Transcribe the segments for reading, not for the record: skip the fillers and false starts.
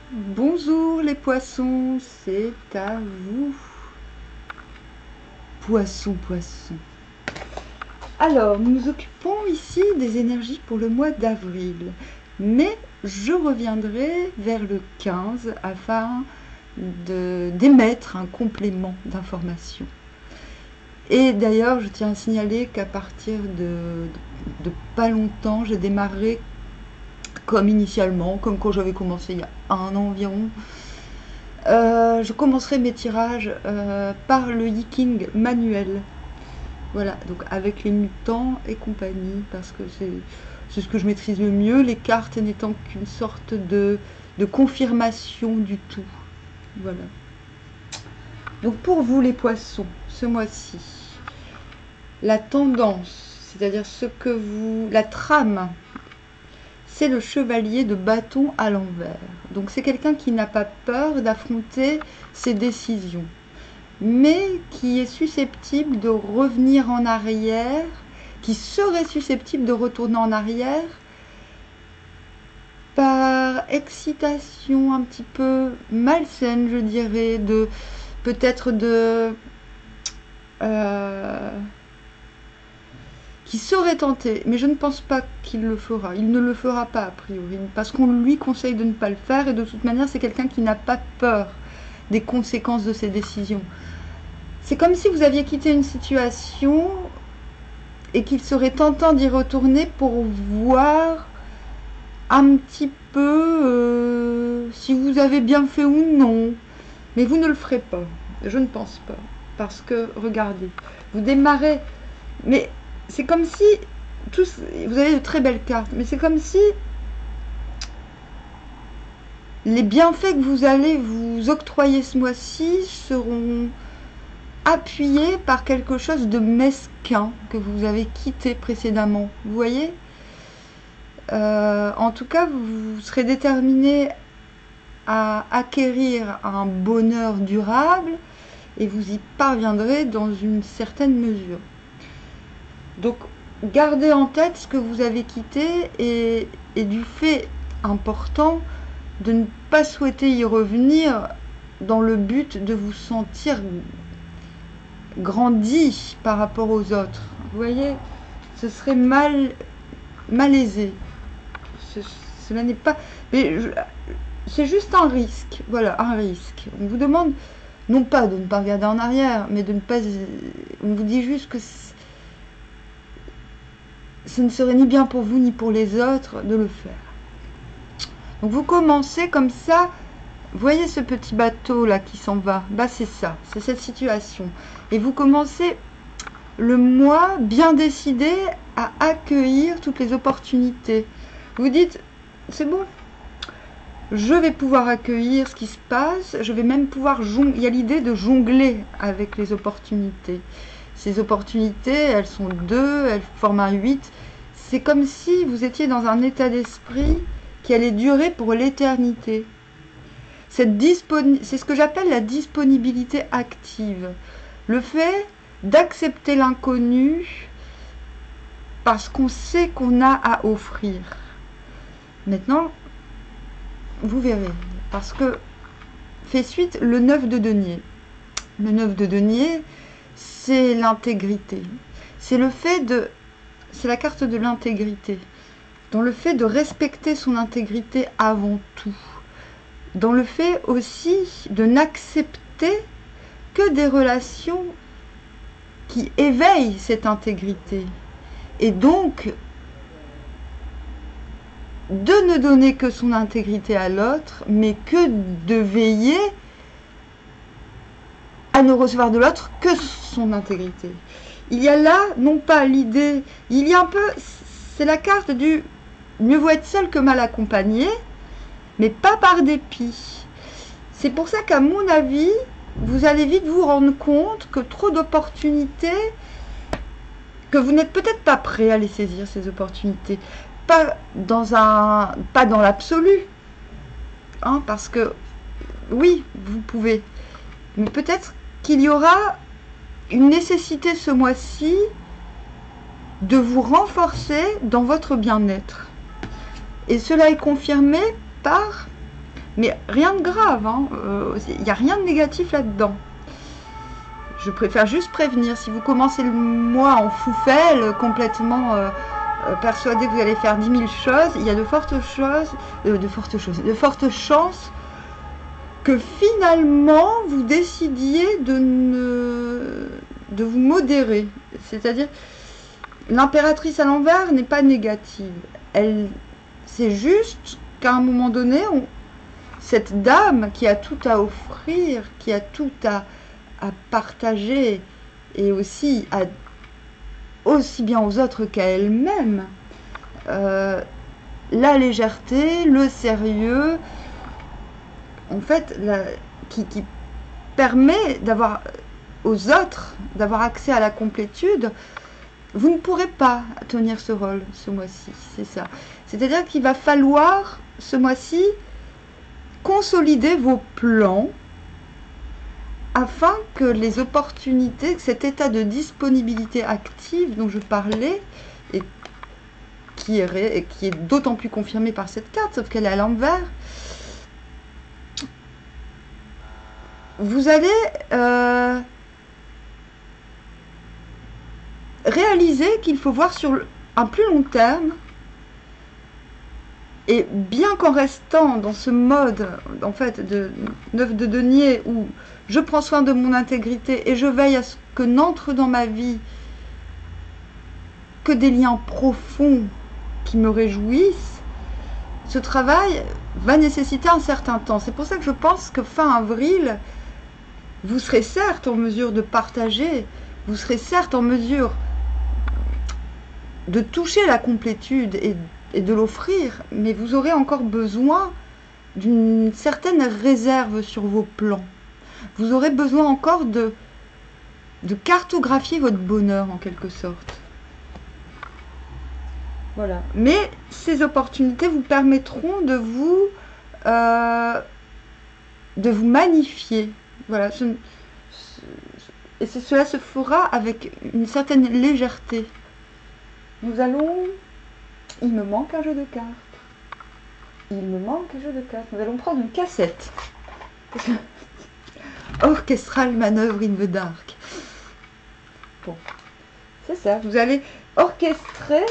Bonjour les poissons, c'est à vous. Poisson, poisson. Alors, nous nous occupons ici des énergies pour le mois d'avril. Mais je reviendrai vers le 15 afin d'émettre un complément d'information. Et d'ailleurs, je tiens à signaler qu'à partir de pas longtemps, j'ai démarré comme initialement, comme quand j'avais commencé il y a un an environ. Je commencerai mes tirages par le yiking manuel. Voilà, donc avec les mutants et compagnie, parce que c'est ce que je maîtrise le mieux, les cartes n'étant qu'une sorte de confirmation du tout. Voilà. Donc pour vous les poissons, ce mois-ci, la tendance, c'est-à-dire la trame, c'est le chevalier de bâton à l'envers. Donc c'est quelqu'un qui n'a pas peur d'affronter ses décisions, mais qui est susceptible de revenir en arrière, qui serait susceptible de retourner en arrière par excitation un petit peu malsaine, je dirais, peut-être qui serait tenté, mais je ne pense pas qu'il le fera. Il ne le fera pas a priori, parce qu'on lui conseille de ne pas le faire, et de toute manière c'est quelqu'un qui n'a pas peur des conséquences de ses décisions. C'est comme si vous aviez quitté une situation et qu'il serait tentant d'y retourner pour voir un petit peu si vous avez bien fait ou non. Mais vous ne le ferez pas. Je ne pense pas. Parce que, regardez, vous démarrez... Mais c'est comme si... vous avez de très belles cartes, mais c'est comme si les bienfaits que vous allez vous octroyer ce mois-ci seront appuyés par quelque chose de mesquin que vous avez quitté précédemment. Vous voyez ? En tout cas, vous serez déterminé à acquérir un bonheur durable et vous y parviendrez dans une certaine mesure. Donc, gardez en tête ce que vous avez quitté et du fait important de ne pas souhaiter y revenir dans le but de vous sentir grandi par rapport aux autres. Vous voyez, ce serait malaisé. Cela n'est pas... c'est juste un risque. Voilà, un risque. On vous demande non pas de ne pas regarder en arrière, mais de ne pas... On vous dit juste que ce ne serait ni bien pour vous ni pour les autres de le faire. Donc vous commencez comme ça. Vous voyez ce petit bateau là qui s'en va? Bah c'est ça, c'est cette situation. Et vous commencez le mois bien décidé à accueillir toutes les opportunités. Vous dites, c'est bon, je vais pouvoir accueillir ce qui se passe, je vais même pouvoir jongler. Il y a l'idée de jongler avec les opportunités. Ces opportunités, elles sont 2, elles forment un 8. C'est comme si vous étiez dans un état d'esprit qui allait durer pour l'éternité. C'est ce que j'appelle la disponibilité active. Le fait d'accepter l'inconnu parce qu'on sait qu'on a à offrir. Maintenant, vous verrez, parce que fait suite le 9 de denier. Le 9 de denier, c'est l'intégrité. C'est la carte de l'intégrité. Dans le fait de respecter son intégrité avant tout. Dans le fait aussi de n'accepter que des relations qui éveillent cette intégrité. Et donc, de ne donner que son intégrité à l'autre, mais que de veiller à ne recevoir de l'autre que son intégrité. Il y a là, non pas l'idée, il y a un peu, c'est la carte du mieux vaut être seul que mal accompagné, mais pas par dépit. C'est pour ça qu'à mon avis, vous allez vite vous rendre compte que trop d'opportunités, que vous n'êtes peut-être pas prêt à les saisir, ces opportunités. Pas dans l'absolu, hein, parce que oui, vous pouvez, mais peut-être qu'il y aura une nécessité ce mois-ci de vous renforcer dans votre bien-être. Et cela est confirmé par Mais rien de grave, hein. Il n'y a rien de négatif là-dedans. Je préfère juste prévenir. Si vous commencez le mois en foufelle, complètement persuadé que vous allez faire 10 000 choses, il y a de fortes chances que finalement vous décidiez de vous modérer. C'est-à-dire, l'impératrice à l'envers n'est pas négative. C'est juste qu'à un moment donné, cette dame qui a tout à offrir, qui a tout à partager, et aussi bien aux autres qu'à elle-même, la légèreté, le sérieux, en fait, qui permet d'avoir aux autres, d'avoir accès à la complétude. Vous ne pourrez pas tenir ce rôle ce mois-ci, c'est ça. C'est-à-dire qu'il va falloir ce mois-ci consolider vos plans afin que les opportunités, que cet état de disponibilité active dont je parlais, et qui est d'autant plus confirmé par cette carte, sauf qu'elle est à l'envers, vous allez réaliser qu'il faut voir sur un plus long terme, et bien qu'en restant dans ce mode en fait de 9 de denier où je prends soin de mon intégrité et je veille à ce que n'entre dans ma vie que des liens profonds qui me réjouissent, ce travail va nécessiter un certain temps. C'est pour ça que je pense que fin avril, vous serez certes en mesure de partager, vous serez certes en mesure de toucher la complétude et de l'offrir, mais vous aurez encore besoin d'une certaine réserve sur vos plans. Vous aurez besoin encore de cartographier votre bonheur en quelque sorte. Voilà. Mais ces opportunités vous permettront de vous magnifier. Voilà. Et cela se fera avec une certaine légèreté. Nous allons... Il me manque un jeu de cartes. Il me manque un jeu de cartes. Nous allons prendre une cassette. Orchestral manœuvre in the dark. Bon. C'est ça. Vous allez orchestrer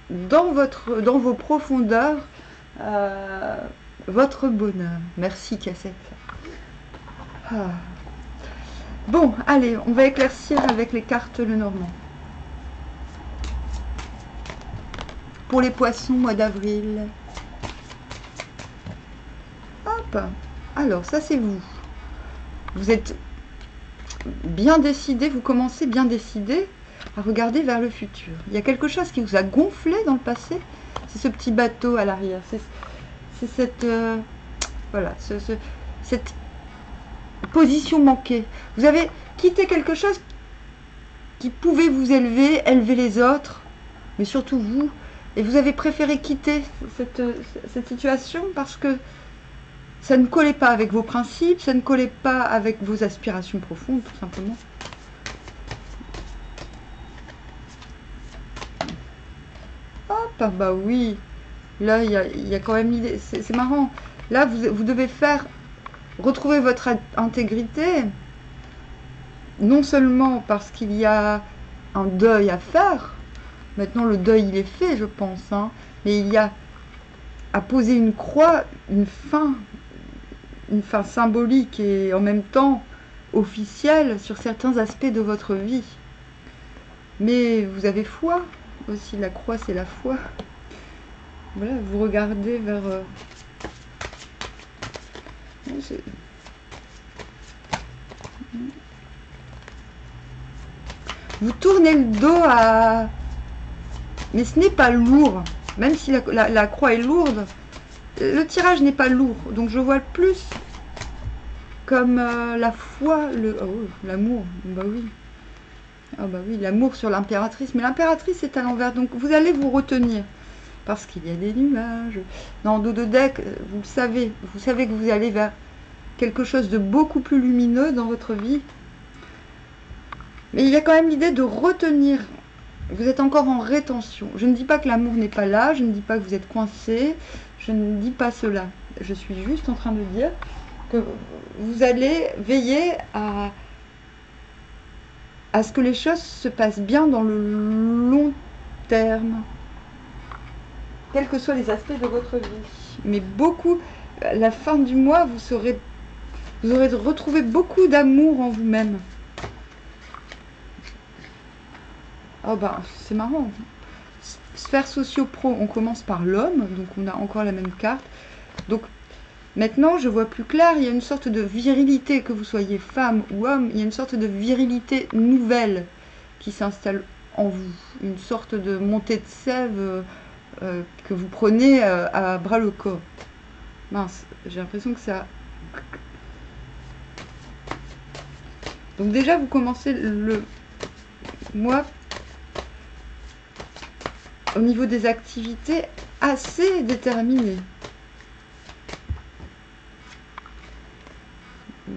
dans vos profondeurs votre bonheur. Merci, cassette. Ah. Bon, allez, on va éclaircir avec les cartes Lenormand. Pour les poissons, mois d'avril. Hop. Alors, ça c'est vous. Vous êtes bien décidé, vous commencez bien décidé à regarder vers le futur. Il y a quelque chose qui vous a gonflé dans le passé. C'est ce petit bateau à l'arrière. C'est cette... voilà, cette position manquée. Vous avez quitté quelque chose qui pouvait vous élever les autres, mais surtout vous. Et vous avez préféré quitter cette situation parce que ça ne collait pas avec vos principes, ça ne collait pas avec vos aspirations profondes, tout simplement. Hop, bah oui. Là, il y a quand même l'idée. C'est marrant. Là, vous devez retrouver votre intégrité, non seulement parce qu'il y a un deuil à faire. Maintenant, le deuil, il est fait, je pense. Hein, mais il y a à poser une croix, une fin symbolique et en même temps officielle sur certains aspects de votre vie. Mais vous avez foi aussi. La croix, c'est la foi. Voilà, vous regardez vers... Vous tournez le dos à... Mais ce n'est pas lourd. Même si la croix est lourde, le tirage n'est pas lourd. Donc je vois plus comme la foi, l'amour. Bah oui. Ah bah oui, l'amour sur l'impératrice. Mais l'impératrice est à l'envers. Donc vous allez vous retenir. Parce qu'il y a des nuages. Dans dos de deck, vous le savez. Vous savez que vous allez vers quelque chose de beaucoup plus lumineux dans votre vie. Mais il y a quand même l'idée de retenir. Vous êtes encore en rétention. Je ne dis pas que l'amour n'est pas là. Je ne dis pas que vous êtes coincé. Je ne dis pas cela. je suis juste en train de dire que vous allez veiller à ce que les choses se passent bien dans le long terme, quels que soient les aspects de votre vie. Mais beaucoup, à la fin du mois, vous aurez retrouvé beaucoup d'amour en vous-même. Oh ben, c'est marrant. Sphère socio-pro, on commence par l'homme, donc on a encore la même carte. Donc maintenant, je vois plus clair, il y a une sorte de virilité, que vous soyez femme ou homme, il y a une sorte de virilité nouvelle qui s'installe en vous. Une sorte de montée de sève que vous prenez à bras le corps. Mince, j'ai l'impression que ça... Donc déjà, vous commencez le mois au niveau des activités assez déterminé.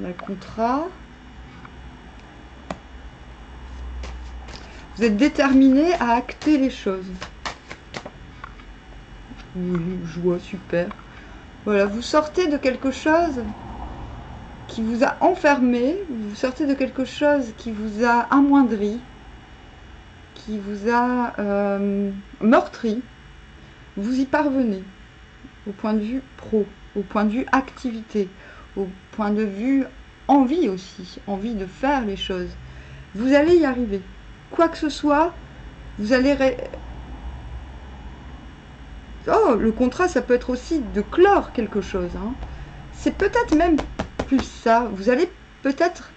Le contrat. Vous êtes déterminé à acter les choses. Oui, je vois, super. Voilà, vous sortez de quelque chose qui vous a enfermé, vous sortez de quelque chose qui vous a amoindri, qui vous a meurtri. Vous y parvenez au point de vue pro, au point de vue activité, au point de vue envie aussi, envie de faire les choses. Vous allez y arriver. Quoi que ce soit, vous allez... Oh, le contrat, ça peut être aussi de clore quelque chose. Hein. C'est peut-être même plus ça. Vous allez peut-être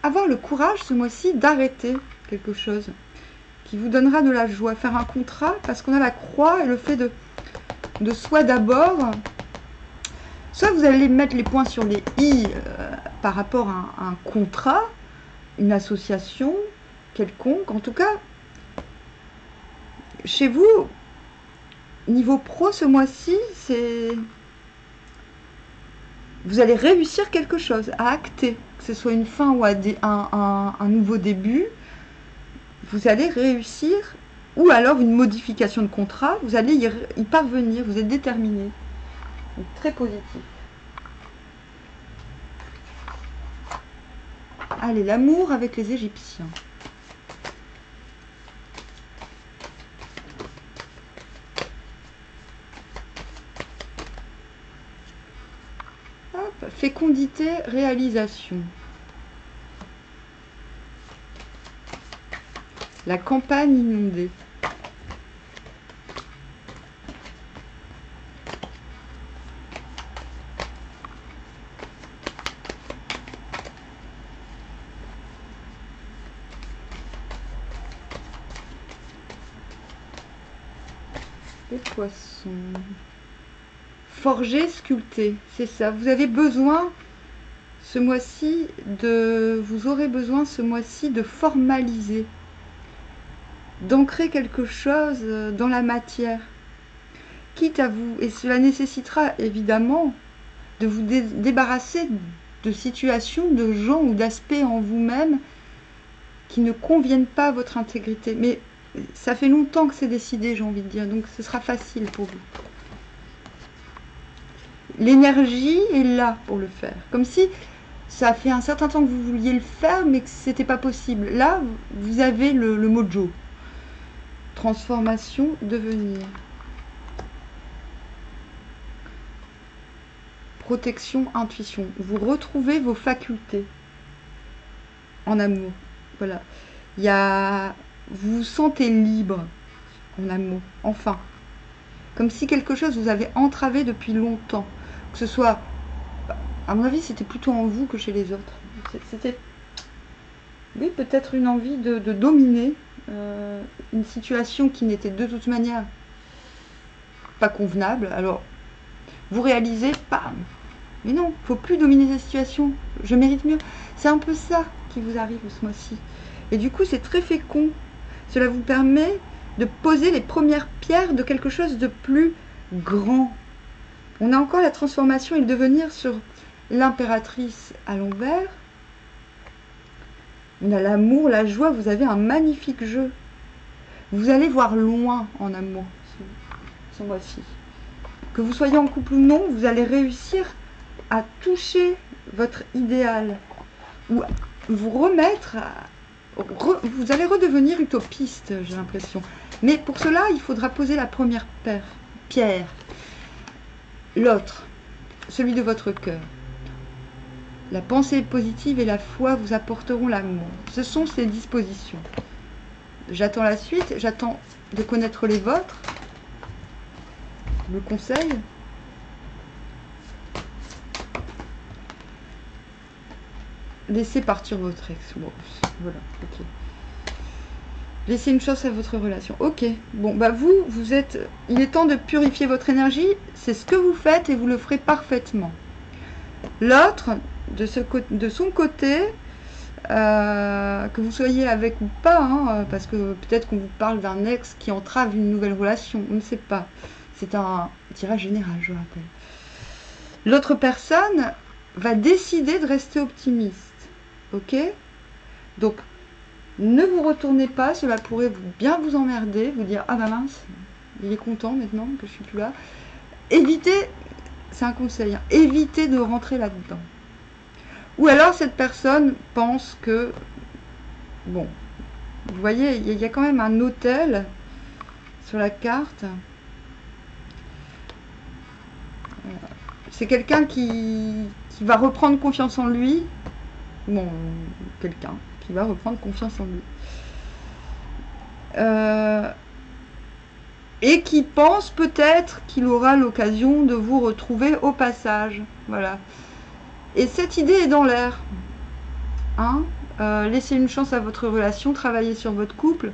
avoir le courage ce mois-ci d'arrêter quelque chose qui vous donnera de la joie. Faire un contrat, parce qu'on a la croix et le fait de soi d'abord. Soit vous allez mettre les points sur les i par rapport à un contrat, une association quelconque. En tout cas, chez vous, niveau pro ce mois-ci, c'est... Vous allez réussir quelque chose, à acter. Que ce soit une fin ou un nouveau début, vous allez réussir. Ou alors une modification de contrat, vous allez y parvenir, vous êtes déterminé. Donc, très positif. Allez, l'amour avec les Égyptiens. Hop, fécondité, réalisation. La campagne inondée. Les poissons. Forger, sculpter, c'est ça. Vous avez besoin ce mois-ci vous aurez besoin ce mois-ci de formaliser, d'ancrer quelque chose dans la matière. Quitte à vous, et cela nécessitera évidemment de vous débarrasser de situations, de gens ou d'aspects en vous-même qui ne conviennent pas à votre intégrité. Mais ça fait longtemps que c'est décidé, j'ai envie de dire, donc ce sera facile pour vous. L'énergie est là pour le faire. Comme si ça fait un certain temps que vous vouliez le faire, mais que c'était pas possible. Là, vous avez le mojo. Transformation, devenir. Protection, intuition. Vous retrouvez vos facultés en amour. Voilà. Vous vous sentez libre en amour. Enfin. Comme si quelque chose vous avait entravé depuis longtemps. Que ce soit, à mon avis, c'était plutôt en vous que chez les autres. C'était, oui, peut-être une envie de dominer une situation qui n'était de toute manière pas convenable. Alors, vous réalisez, bam, mais non, il ne faut plus dominer cette situation. Je mérite mieux. C'est un peu ça qui vous arrive ce mois-ci. Et du coup, c'est très fécond. Cela vous permet de poser les premières pierres de quelque chose de plus grand. On a encore la transformation et le devenir sur l'impératrice à l'envers. On a l'amour, la joie, vous avez un magnifique jeu. Vous allez voir loin en amour ce mois-ci. Que vous soyez en couple ou non, vous allez réussir à toucher votre idéal. Ou vous remettre, vous allez redevenir utopiste, j'ai l'impression. Mais pour cela, il faudra poser la première pierre. L'autre, celui de votre cœur. La pensée positive et la foi vous apporteront l'amour. Ce sont ces dispositions. J'attends la suite, j'attends de connaître les vôtres. Le conseil. Laissez partir votre ex. Bon, voilà, ok. Laissez une chance à votre relation. Ok, bon, bah vous êtes... Il est temps de purifier votre énergie. C'est ce que vous faites et vous le ferez parfaitement. L'autre, de son côté, que vous soyez avec ou pas, hein, parce que peut-être qu'on vous parle d'un ex qui entrave une nouvelle relation, on ne sait pas. C'est un tirage général, je rappelle. L'autre personne va décider de rester optimiste. Ok? Donc, ne vous retournez pas, cela pourrait bien vous emmerder, vous dire « Ah bah mince, il est content maintenant que je suis plus là ». Évitez, c'est un conseil, hein, évitez de rentrer là-dedans. Ou alors cette personne pense que, bon, vous voyez, il y a quand même un hôtel sur la carte. C'est quelqu'un qui va reprendre confiance en lui. Bon, quelqu'un qui va reprendre confiance en lui. Et qui pense peut-être qu'il aura l'occasion de vous retrouver au passage. Voilà. Et cette idée est dans l'air. Hein, laissez une chance à votre relation, travaillez sur votre couple.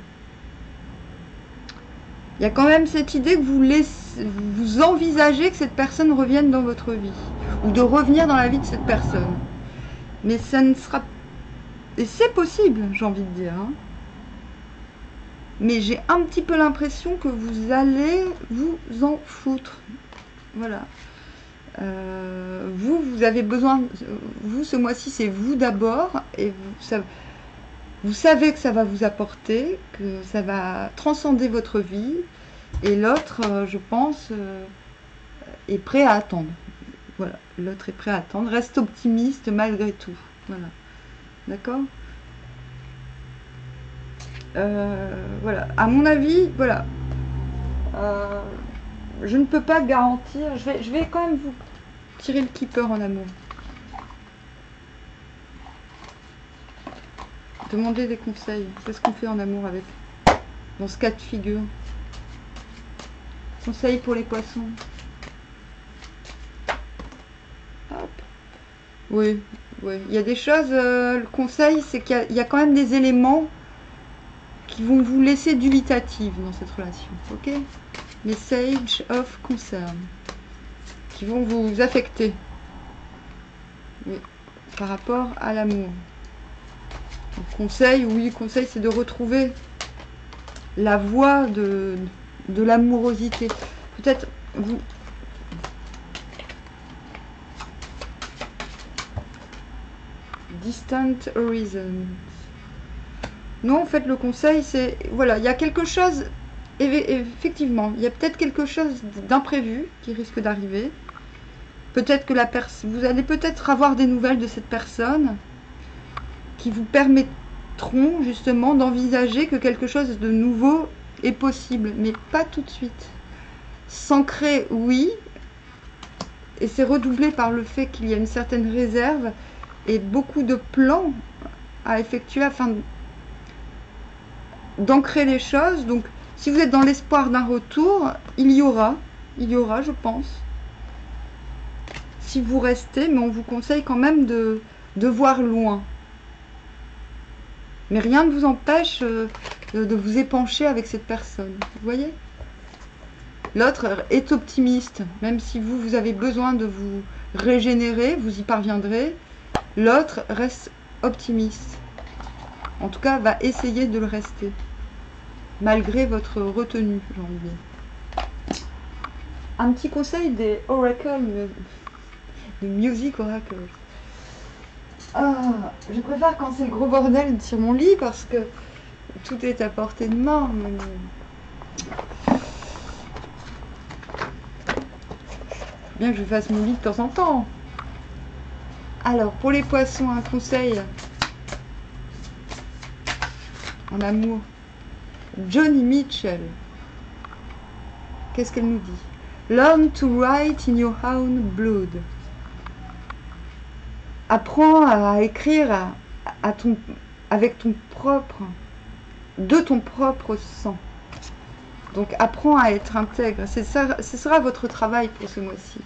Il y a quand même cette idée que vous envisagez que cette personne revienne dans votre vie. Ou de revenir dans la vie de cette personne. Mais ça ne sera... Et c'est possible, j'ai envie de dire. Hein. Mais j'ai un petit peu l'impression que vous allez vous en foutre. Voilà. Vous avez besoin... Vous, ce mois-ci, c'est vous d'abord. Et vous savez que ça va vous apporter, que ça va transcender votre vie. Et l'autre, je pense, est prêt à attendre. Voilà. L'autre est prêt à attendre. Reste optimiste malgré tout. Voilà. D'accord ? Voilà. À mon avis, voilà. Je ne peux pas garantir. Je vais quand même vous tirer le keeper en amour. Demandez des conseils. C'est ce qu'on fait en amour avec. Dans ce cas de figure. Conseils pour les poissons. Hop. Oui, oui. Il y a des choses. Le conseil, c'est qu'il y a quand même des éléments qui vont vous laisser dubitatif dans cette relation. Ok? Message of concern. Qui vont vous affecter. Oui. Par rapport à l'amour. Conseil, oui, conseil, c'est de retrouver la voie de l'amourosité. Peut-être vous... Distant horizons. Non, en fait, le conseil, c'est... Voilà, il y a quelque chose... Effectivement, il y a peut-être quelque chose d'imprévu qui risque d'arriver. Peut-être que vous allez peut-être avoir des nouvelles de cette personne qui vous permettront justement d'envisager que quelque chose de nouveau est possible, mais pas tout de suite. S'ancrer, oui, et c'est redoublé par le fait qu'il y a une certaine réserve et beaucoup de plans à effectuer afin d'ancrer les choses. Donc, si vous êtes dans l'espoir d'un retour, il y aura, je pense. Si vous restez, mais on vous conseille quand même de voir loin. Mais rien ne vous empêche de vous épancher avec cette personne. Vous voyez? L'autre est optimiste. Même si vous avez besoin de vous régénérer, vous y parviendrez. L'autre reste optimiste. En tout cas, va essayer de le rester. Malgré votre retenue, j'ai envie de dire. Un petit conseil des oracles, des music oracles. Ah, je préfère quand c'est le gros bordel sur mon lit parce que tout est à portée de main. Bien que je fasse mon lit de temps en temps. Alors, pour les poissons, un conseil en amour. Joni Mitchell. Qu'est-ce qu'elle nous dit? Learn to write in your own blood. Apprends à écrire avec ton propre, de ton propre sang. Donc apprends à être intègre. Ce sera votre travail pour ce mois-ci.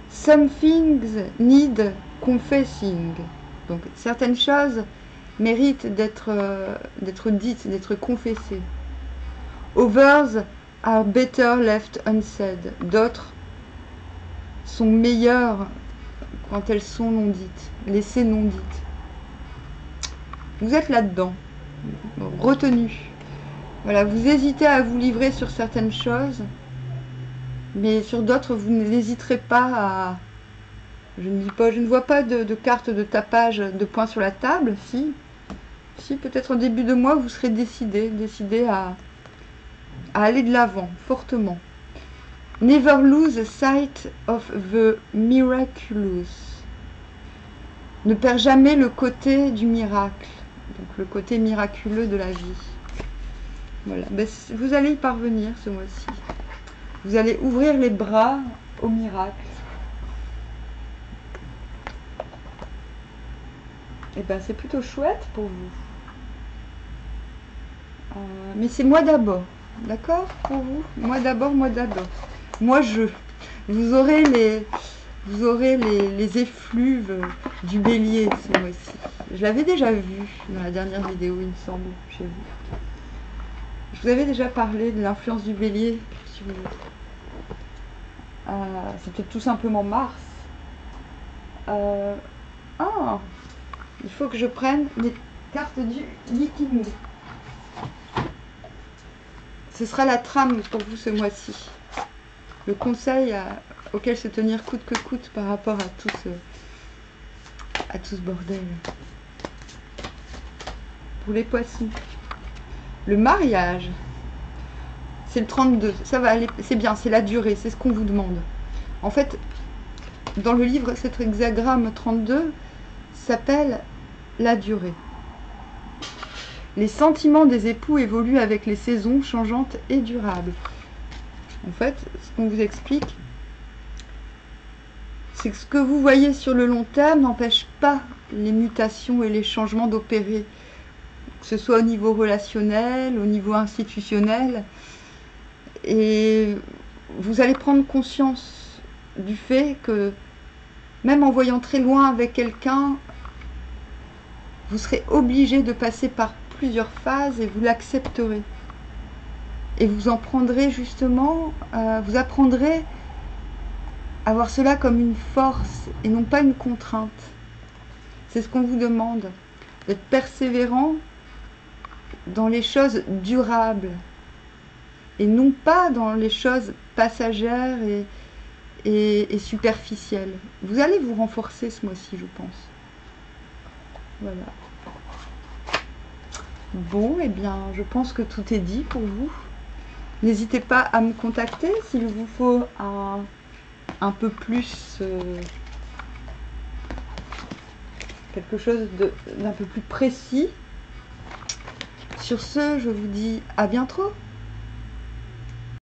Some things need confessing. Donc certaines choses méritent d'être dites, d'être confessées. Others are better left unsaid. D'autres sont meilleures quand elles sont non dites, laissées non dites. Vous êtes là-dedans, retenu. Voilà, vous hésitez à vous livrer sur certaines choses, mais sur d'autres, vous n'hésiterez pas à... Je ne vois pas de carte de tapage de poing sur la table. Si peut-être au début de mois, vous serez décidé à aller de l'avant, fortement. Never lose sight of the miraculous. Ne perds jamais le côté du miracle, donc le côté miraculeux de la vie. Voilà, ben, vous allez y parvenir ce mois-ci. Vous allez ouvrir les bras au miracle. Et ben c'est plutôt chouette pour vous. Mais c'est moi d'abord, d'accord pour vous? Moi d'abord, moi d'abord. Moi je. Vous aurez les effluves du bélier ce mois-ci. Je l'avais déjà vu dans la dernière vidéo, il me semble, chez vous. Je vous avais déjà parlé de l'influence du bélier sur vous. C'était tout simplement Mars. Il faut que je prenne les cartes du Likimu. Ce sera la trame pour vous ce mois-ci. Le conseil auquel se tenir coûte que coûte par rapport à tout ce bordel. Pour les poissons. Le mariage. C'est le 32. Ça va aller. C'est bien, c'est la durée. C'est ce qu'on vous demande. En fait, dans le livre, cet hexagramme 32 s'appelle la durée. Les sentiments des époux évoluent avec les saisons changeantes et durables. En fait, ce qu'on vous explique, c'est que ce que vous voyez sur le long terme n'empêche pas les mutations et les changements d'opérer, que ce soit au niveau relationnel, au niveau institutionnel. Et vous allez prendre conscience du fait que même en voyant très loin avec quelqu'un, vous serez obligé de passer par plusieurs phases et vous l'accepterez. Et vous en prendrez justement, vous apprendrez à voir cela comme une force et non pas une contrainte. C'est ce qu'on vous demande, d'être persévérant dans les choses durables et non pas dans les choses passagères et superficielles. Vous allez vous renforcer ce mois-ci, je pense. Voilà. Bon, eh bien, je pense que tout est dit pour vous. N'hésitez pas à me contacter s'il vous faut un peu plus, quelque chose d'un peu plus précis. Sur ce, je vous dis à bientôt.